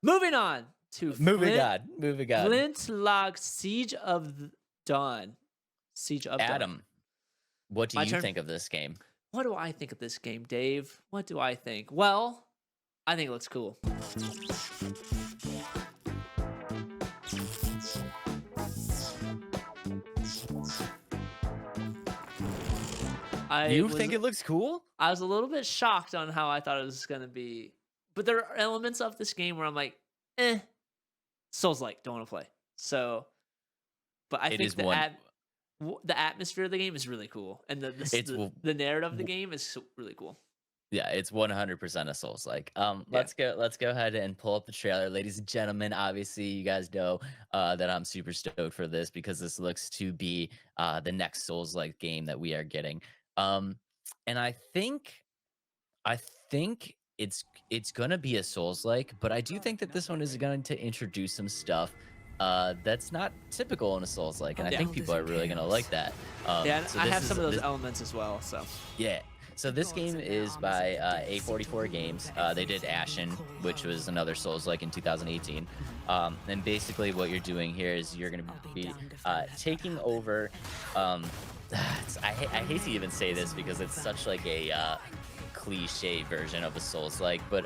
Moving on to Moving on. Flintlock Siege of Dawn. Siege of Dawn. Adam, what do My you turn. think of this game? What do I think of this game, Dave? What do I think? Well, I think it looks cool. I You was think it looks cool? I was a little bit shocked on how I thought it was gonna be, but there are elements of this game where I'm like, eh, Souls-like, don't want to play. So, but I It think is one. the atmosphere of the game is really cool, and It's w- the narrative of the w- game is really cool. yeah, it's 100% a Souls like. Yeah. Let's go ahead and pull up the trailer, ladies and gentlemen. Obviously, you guys know that I'm super stoked for this because this looks to be the next Souls like game that we are getting. Um, and I think it's gonna be a Souls-like, but I do think that this one is going to introduce some stuff that's not typical in a Souls-like, and I Yeah. think people are really gonna like that. Yeah, and So I this have is some of those this, elements as well. So yeah. So this game is by A44 Games. They did Ashen, which was another Souls-like in 2018. And basically, what you're doing here is you're going to be taking over. I hate to even say this because it's such like a cliche version of a Souls-like, but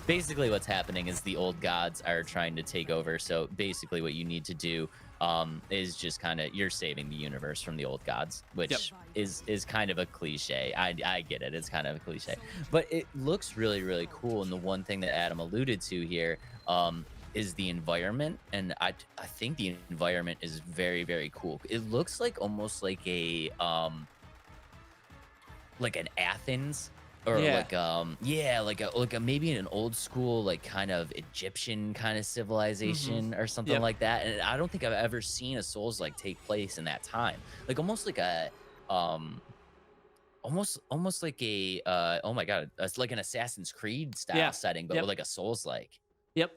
basically what's happening is the old gods are trying to take over. So basically, what you need to do is just kind of you're saving the universe from the old gods, yep. which is kind of a cliche. I get it; it's kind of a cliche, but it looks really cool. And the one thing that Adam alluded to here is the environment, and I think the environment is very cool. It looks like almost like an Athens or Yeah. like a maybe an old school like kind of Egyptian kind of Hmm. civilization or something Yep. like that. And I don't think I've ever seen a Souls like take place in that time. Like almost like a um almost like a oh my god, it's like an Assassin's Creed style Yeah. setting, but with Yep. like a Souls like. Yep.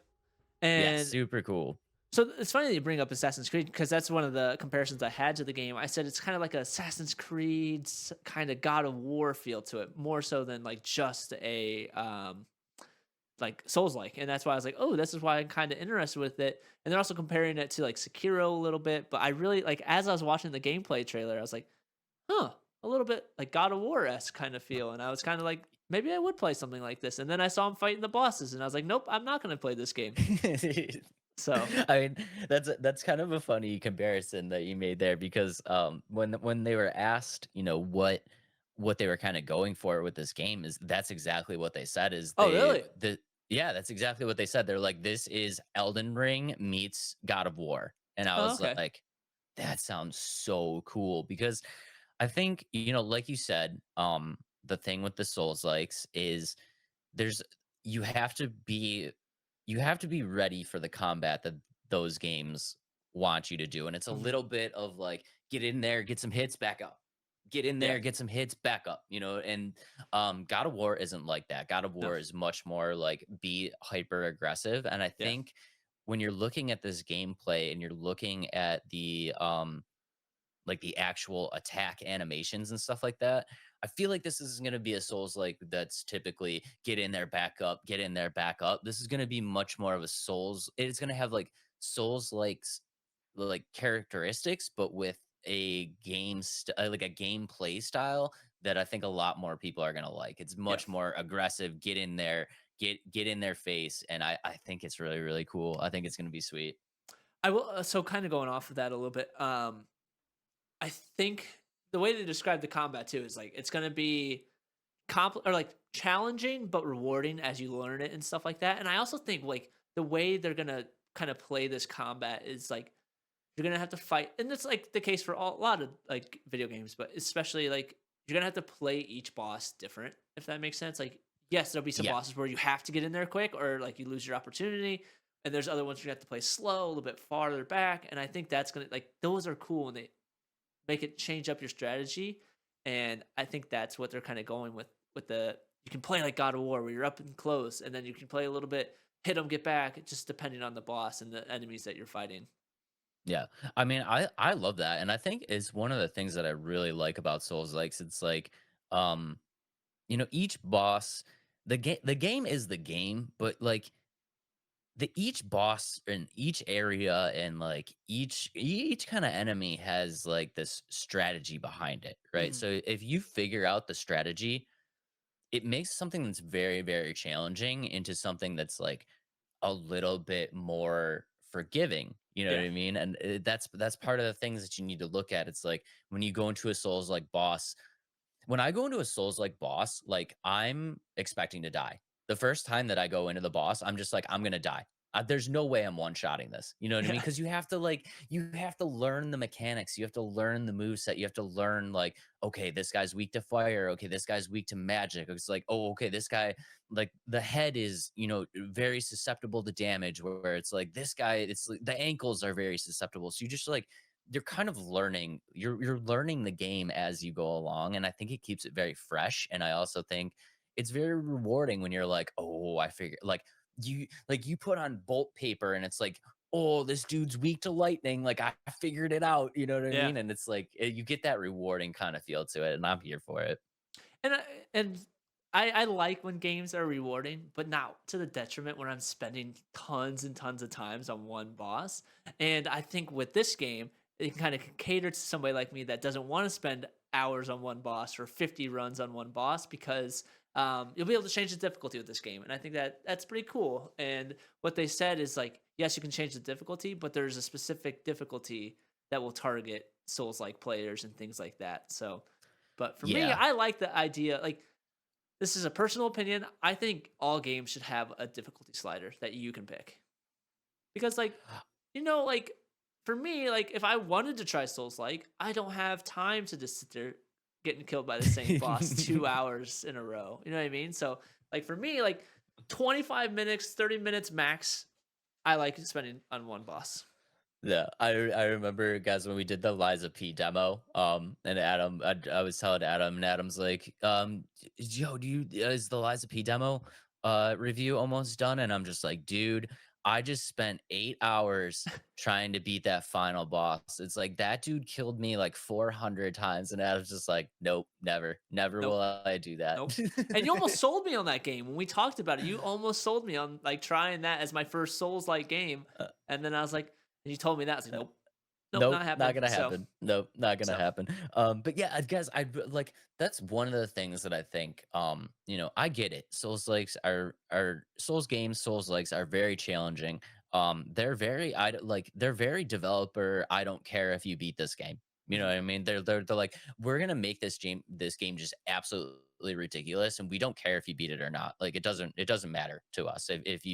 Yeah, And super cool. so it's funny that you bring up Assassin's Creed because that's one of the comparisons I had to the game. I said it's kind of like a Assassin's Creed kind of God of War feel to it, more so than like just a like Souls like. And that's why I was like, oh, this is why I'm kind of interested with it. And they're also comparing it to like Sekiro a little bit. But I really like as I was watching the gameplay trailer, I was like, huh, a little bit like God of War esque kind of feel. And I was kind of like, maybe I would play something like this. And then I saw him fighting the bosses, and I was like, nope, I'm not going to play this game. So I mean, that's kind of a funny comparison that you made there because when they were asked, you know, what they were kind of going for with this game is that's exactly what they said is oh, really? that's exactly what they said. They're like, this is Elden Ring meets God of War. And I Oh, was okay. like, that sounds so cool because I think, you know, like you said, the thing with the Souls likes is there's you have to be you have to be ready for the combat that those games want you to do. And it's a Mhm. little bit of like get in there, get some hits, back up. Get in Yeah. there, get some hits, back up, you know, and God of War isn't like that. God of No. War is much more like be hyper aggressive. And I Yeah. think when you're looking at this gameplay and you're looking at the like the actual attack animations and stuff like that. I feel like this is going to be a Souls like that's typically get in there, back up, get in there, back up. This is going to be much more of a Souls. It's going to have like Souls like characteristics, but with a like a gameplay style that I think a lot more people are going to like. It's Yeah. much more aggressive. Get in there, get in their face, and I think it's really cool. I think it's going to be sweet. I will so kind of going off of that a little bit. I think the way they describe the combat too is like it's going to be or like challenging but rewarding as you learn it and stuff like that. And I also think like the way they're going to kind of play this combat is like you're going to have to fight, and it's like the case for a lot of like video games, but especially like you're going to have to play each boss different, if that makes sense. Like yes, there'll be some Yeah, bosses where you have to get in there quick or like you lose your opportunity, and there's other ones you have to play slow, a little bit farther back, and I think that's going to like those are cool when they make it change up your strategy. And I think that's what they're kind of going with the you can play like God of War where you're up and close, and then you can play a little bit, hit them, get back, just depending on the boss and the enemies that you're fighting. yeah. I mean, I love that, and I think it's one of the things that I really like about Souls likes. It's like, um, you know, each boss, the game is the game, but like the each boss in each area and like each kind of enemy has like this strategy behind it, right? Mhm. So if you figure out the strategy, it makes something that's very, very challenging into something that's like a little bit more forgiving. You know what Yeah. I mean? And that's part of the things that you need to look at. It's like when you go into a Souls like boss, when I go into a Souls-like boss, like, I'm expecting to die. The first time that I go into the boss, I'm just like, "I'm gonna die. There's no way I'm one-shotting this." You know what I mean? Yeah. Because you have to learn the mechanics, you have to learn the moveset, you have to learn, like, "Okay, this guy's weak to fire. Okay, this guy's weak to magic." It's like, "Oh, okay, this guy, like, the head is, very susceptible to damage," where it's like, "This guy, it's like the ankles are very susceptible." So you just, like, you're kind of learning you're learning the game as you go along, and I think it keeps it very fresh. And I also think it's very rewarding when you're like, oh, I figure, like you put on bolt paper and it's like, oh, this dude's weak to lightning, like I figured it out, you know what I Yeah. mean? And it's like you get that rewarding kind of feel to it, and I'm here for it. And I like when games are rewarding, but not to the detriment when I'm spending tons and tons of times on one boss. And I think with this game, it can kind of cater to somebody like me that doesn't want to spend hours on one boss or 50 runs on one boss because you'll be able to change the difficulty with this game. And I think that that's pretty cool. And what they said is like, yes, you can change the difficulty, but there's a specific difficulty that will target Souls like players and things like that. So, but for me, Yeah. I like the idea. Like, this is a personal opinion. I think all games should have a difficulty slider that you can pick because, like, like for me, like if I wanted to try Souls, like I don't have time to just sit there getting killed by the same boss 2 hours in a row. You know what I mean? So, like for me, like 25 minutes, 30 minutes max. I like spending on one boss. Yeah, I remember, guys, when we did the Liza P demo, and I was telling Adam, and Adam's like, "Yo, is the Liza P demo review almost done?" And I'm just like, "Dude, I just spent 8 hours trying to beat that final boss. It's like that dude killed me like 400 times," and Adam's just like, "Nope, never, never Nope. will I do that." Nope. And you almost sold me on that game when we talked about it. You almost sold me on like trying that as my first Souls like game, and then I was like, and you told me that I was like, nope, nope, not Nope, not happening. gonna So, happen. Nope, not gonna so happen. But yeah, I guess like that's one of the things that I think. I get it. Souls likes are Souls games. Souls likes are very challenging. They're very they're very developer. I don't care if you beat this game. You know mhm, what I mean? They're like, we're gonna make this game just absolutely ridiculous, and we don't care if you beat it or not. Like it doesn't matter to us if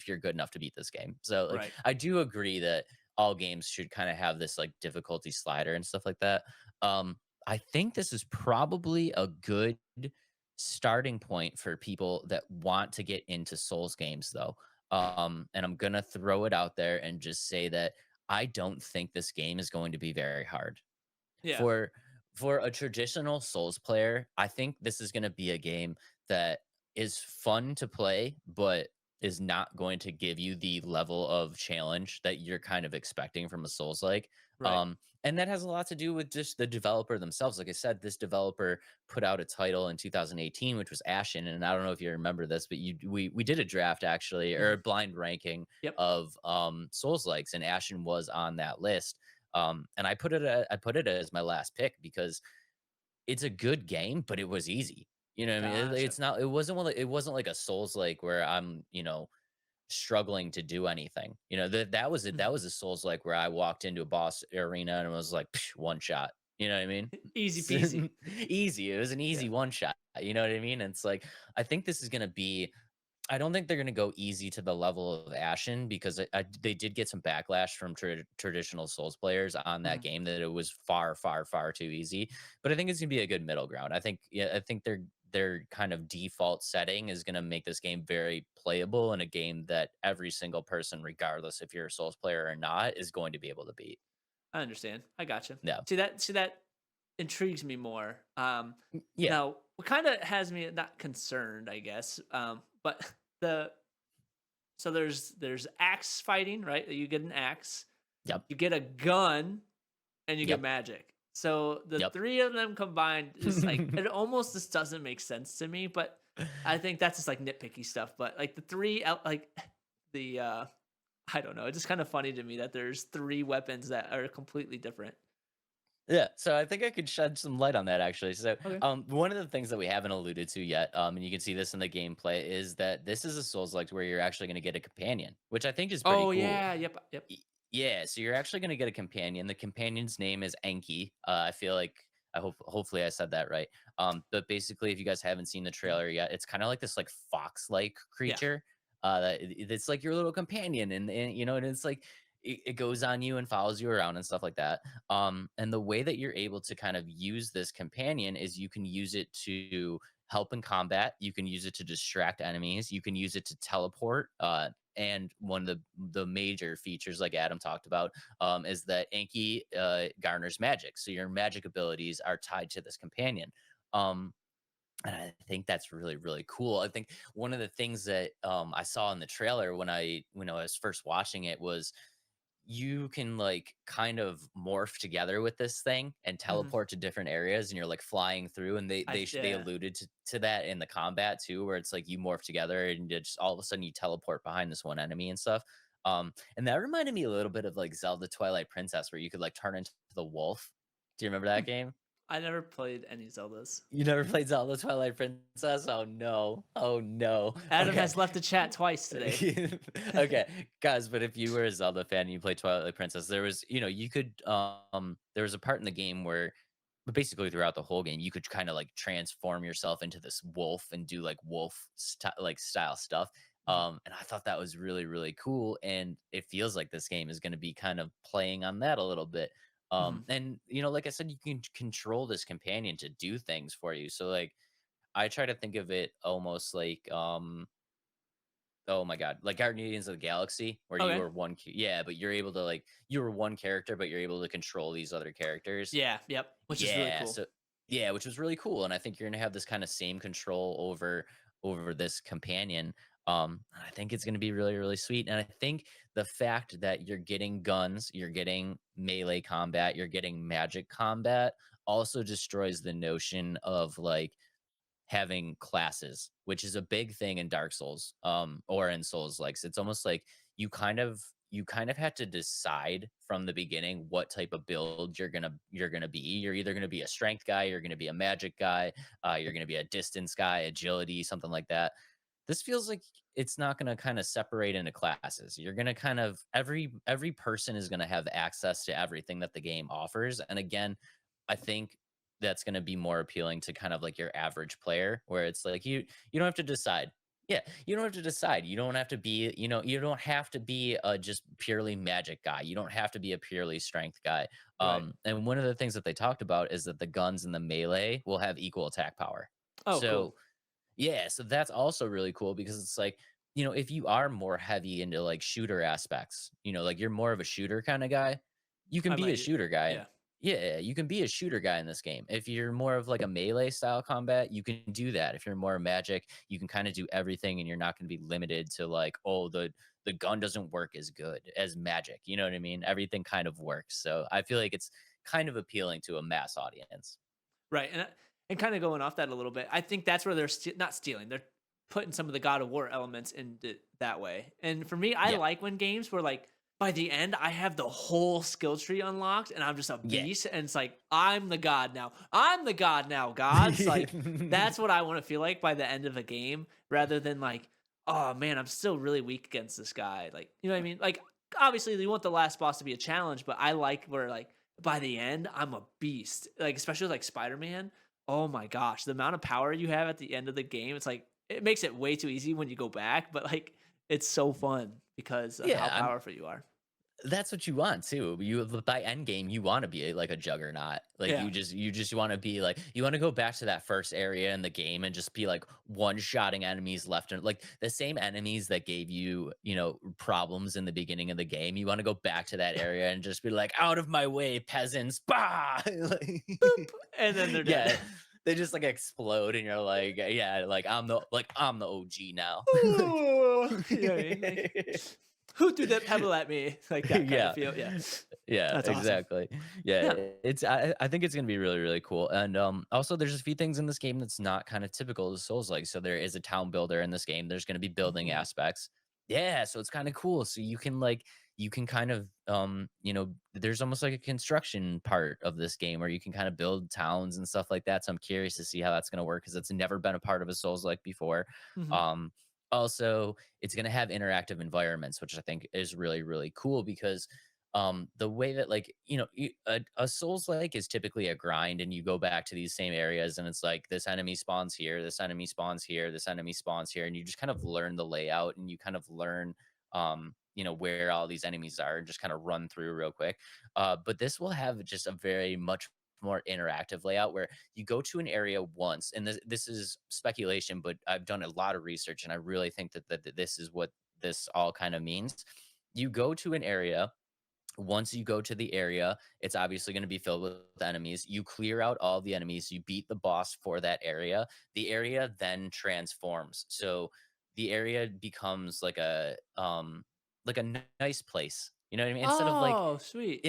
you're good enough to beat this game. So like right, I do agree that all games should kind of have this like difficulty slider and stuff like that. Um, I think this is probably a good starting point for people that want to get into Souls games, though. And I'm gonna throw it out there and just say that I don't think this game is going to be very hard yeah, for a traditional Souls player. I think this is going to be a game that is fun to play, but is not going to give you the level of challenge that you're kind of expecting from a Souls like. right, And that has a lot to do with just the developer themselves. Like I said, this developer put out a title in 2018, which was Ashen. And I don't know if you remember this, but we did a draft actually, or a mhm, blind ranking yep, of Souls likes, and Ashen was on that list. And I put it as my last pick because it's a good game, but it was easy. You know what I mean? gotcha, It's not. It wasn't like a Souls like where I'm struggling to do anything. That mhm. was a Souls like where I walked into a boss arena and was like, "Psh, one shot." You know what I mean? Easy peasy. Easy. It was an Yeah, easy one shot. You know what I mean? And it's like I think this is gonna be, I don't think they're going to go easy to the level of Ashen because they did get some backlash from traditional Souls players on that mhm, game that it was far, far, far too easy. But I think it's going to be a good middle ground. I think their kind of default setting is going to make this game very playable, and a game that every single person, regardless if you're a Souls player or not, is going to be able to beat. I understand. I gotcha. Yeah, See that intrigues me more. yeah, Now what kind of has me not concerned, I guess. But the so there's axe fighting, right? You get an axe, yep, you get a gun, and you get yep, magic. So the yep. three of them combined is like it almost just doesn't make sense to me. But I think that's just like nitpicky stuff. But like the three, like the I don't know. It's just kind of funny to me that there's three weapons that are completely different. Yeah, so I think I could shed some light on that actually. So, Okay. one of the things that we haven't alluded to yet, and you can see this in the gameplay, is that this is a Souls-like where you're actually going to get a companion, which I think is pretty Oh cool. yeah, yep, yep. Y- Yeah, so you're actually going to get a companion. The companion's name is Enki. I feel like hopefully I said that right. But basically, if you guys haven't seen the Mhm. trailer yet, it's kind of like this like fox-like Yeah. creature. It's like your little companion, and and it's like it goes on you and follows you around and stuff like that. And the way that you're able to kind of use this companion is you can use it to help in combat. You can use it to distract enemies. You can use it to teleport. And one of the major features, like Adam talked about, is that Anki garners magic. So your magic abilities are tied to this companion. Um, and I think that's really, really cool. I think one of the things that I saw in the trailer when I was first watching it was you can like kind of morph together with this thing and Mhm. teleport to different areas, and you're like flying through, and they Yeah. alluded to that in the combat too, where it's like you morph together and you just all of a sudden you teleport behind this one enemy and stuff. And that reminded me a little bit of like Zelda Twilight Princess, where you could like turn into the wolf. Do you remember Hmm. that game? I never played any Zeldas. You never played Zelda Twilight Princess? Oh no. Oh no. Adam Okay. has left the chat twice today. Okay, guys, but if you were a Zelda fan and you played Twilight Princess, there was, you could there was a part in the game where but basically throughout the whole game, you could kind of like transform yourself into this wolf and do like like style stuff. Mhm. And I thought that was really, really cool. And it feels like this game is going to be kind of playing on that a little bit. Mhm. And like I said, you can control this companion to do things for you. So like I try to think of it almost like oh my god, like Guardians of the Galaxy, where you Okay. are yeah, but you're able to like you were one character, but you're able to control these other characters. Yeah. Yep. Which is really Yeah, cool. so yeah, which was really cool, and I think you're gonna have this kind of same control over this companion. I think it's gonna be really, really sweet, and I think the fact that you're getting guns, you're getting melee combat, you're getting magic combat, also destroys the notion of like having classes, which is a big thing in Dark Souls, or in Souls likes. It's almost like you kind of have to decide from the beginning what type of build you're gonna be. You're either gonna be a strength guy, you're gonna be a magic guy, you're gonna be a distance guy, agility, something like that. This feels like it's not going to kind of separate into classes. You're going to kind of every person is going to have access to everything that the game offers. And again, I think that's going to be more appealing to kind of like your average player, where it's like you don't have to decide. Yeah, you don't have to decide. You don't have to be, you don't have to be a just purely magic guy. You don't have to be a purely strength guy. Right. And one of the things that they talked about is that the guns and the melee will have equal attack power. Oh, cool. So yeah, so that's also really cool because it's like, if you are more heavy into like shooter aspects, like you're more of a shooter kind of guy, you can I be a might. shooter guy. Yeah. Yeah, you can be a shooter guy in this game. If you're more of like a melee style combat, you can do that. If you're more magic, you can kind of do everything and you're not going to be limited to like, oh, the gun doesn't work as good as magic. You know what I mean? Everything kind of works. So I feel like it's kind of appealing to a mass audience. Right. And kind of going off that a little bit, I think that's where they're not stealing. They're putting some of the God of War elements into that way. And for me, I Yeah. like when games where like by the end I have the whole skill tree unlocked and I'm just a Yeah. beast and it's like I'm the god now. I'm the god now, gods. Like that's what I want to feel like by the end of a game rather than like, oh man, I'm still really weak against this guy. Like, you know what I mean? Like obviously you want the last boss to be a challenge, but I like where like by the end I'm a beast. Like especially like Spider-Man. Oh my gosh, the amount of power you have at the end of the game, it's like it makes it way too easy when you go back, but like it's so fun because of how Yeah, powerful you are. that's what you want too. By end game, you want to be like a juggernaut. Like Yeah. you just want to be like you want to go back to that first area in the game and just be like one-shotting enemies left and like the same enemies that gave you, problems in the beginning of the game. You want to go back to that area and just be like, out of my way, peasants. Bah! Like, Boop, and then they're dead. yeah. They just like explode and you're like, yeah, like I'm the OG now. Ooh, you know what I mean? Like, who threw that pebble at me? Like that kind of Yeah. feel. Yeah. Yeah, That's awesome. exactly. Yeah, Yeah. I think it's gonna be really, really cool. And also there's a few things in this game that's not kind of typical of Souls like. So there is a town builder in this game. There's gonna be building Ooh. aspects. Yeah, so it's kinda cool. So you can, like you can kind of, there's almost like a construction part of this game where you can kinda build towns and stuff like that, so I'm curious to see how that's gonna work because it's never been a part of a Souls-like before. Hmm. Um, Also, it's gonna have interactive environments, which I think is really, really cool because, the way that, like, a Souls-like is typically a grind, and you go back to these same areas, and it's like, this enemy spawns here, this enemy spawns here, this enemy spawns here, and you just kind of learn the layout, and you kind of learn, where all these enemies are, and just kind of run through real quick. But this will have just a very much more interactive layout where you go to an area once, and this is speculation, but I've done a lot of research, and I really think that this is what this all kind of means. You go to an area. Once you go to the area, it's obviously going to be filled with enemies. You clear out all the enemies, you beat the boss for that area. The area then transforms. So the area becomes like a nice place. You know what I mean? Instead of like Oh, sweet.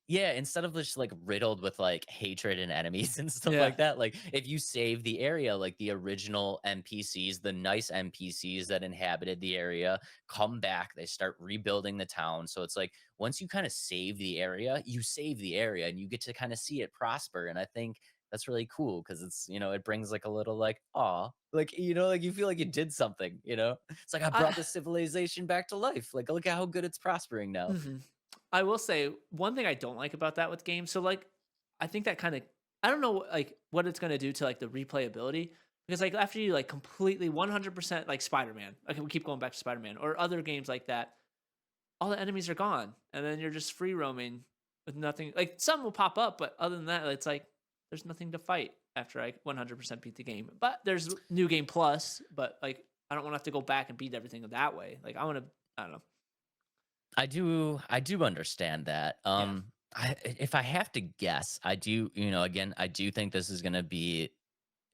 yeah, instead of just like riddled with like hatred and enemies and stuff Yeah. like that, like if you save the area, like the original NPCs, the nice NPCs that inhabited the area come back, they start rebuilding the town. So it's like once you kind of save the area, you save the area and you get to kind of see it prosper. And I think that's really cool because it brings like a little like, aw, like, like you feel like you did something. It's like I I brought the civilization back to life. Like, look at how good it's prospering now. Mhm. I will say one thing I don't like about that with games. So like, I think that kind of I don't know like what it's gonna do to like the replayability because like after you like completely 100% like Spider Man. Okay, we keep going back to Spider Man or other games like that. All the enemies are gone, and then you're just free roaming with nothing. Like some will pop up, but other than that, it's like there's nothing to fight after I 100% beat the game. But there's new game plus. But like I don't want to have to go back and beat everything that way. Like I want to. I don't know. I do understand that. Yeah. If I have to guess, I do, again, I do think this is gonna be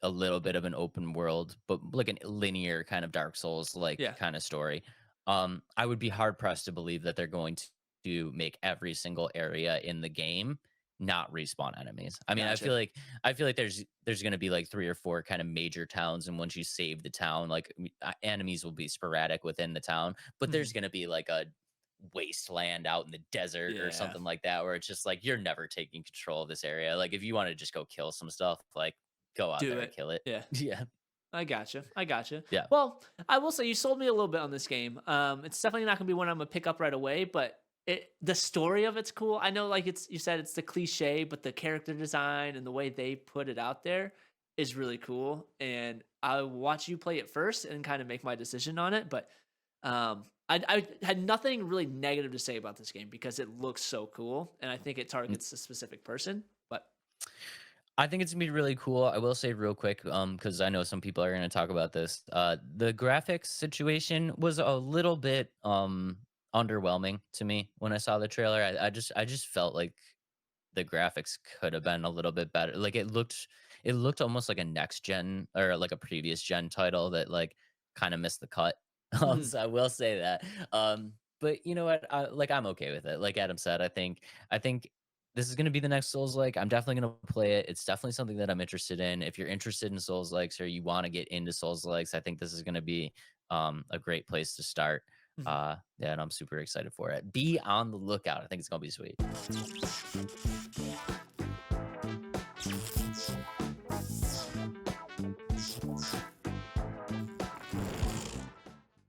a little bit of an open world, but like a linear kind of Dark Souls like Yeah. kind of story. I would be hard pressed to believe that they're going to make every single area in the game not respawn enemies. I mean, Gotcha. I feel like there's going to be like three or four kind of major towns, and once you save the town, like enemies will be sporadic within the town, but Mhm. there's going to be like a wasteland out in the desert or Yeah. something like that where it's just like you're never taking control of this area. Like if you want to just go kill some stuff, like go out Do there and it. kill it. Yeah. Yeah. I gotcha. I gotcha. Yeah. Well, I will say you sold me a little bit on this game. It's definitely not gonna be one I'm gonna pick up right away, but the story of it's cool. I know, like you said, it's the cliche, but the character design and the way they put it out there is really cool. And I'll watch you play it first and kind of make my decision on it. But I had nothing really negative to say about this game because it looks so cool, and I think it Mm, targets a specific person. But I think it's gonna be really cool. I will say real quick, because I know some people are gonna talk about this. The graphics situation was a little bit underwhelming to me when I saw the trailer. I just felt like the graphics could have been a little bit better. Like it looked almost like a next gen or like a previous gen title that like kind of missed the cut. mhm, So I will say that. But you know what? I'm okay with it. Like Adam said, I think this is going to be the next Souls like. I'm definitely going to play it. It's definitely something that I'm interested in. If you're interested in Souls likes or you want to get into Souls likes, I think this is going to be a great place to start. mhm. Yeah, and I'm super excited for it. Be on the lookout. I think it's going to be sweet.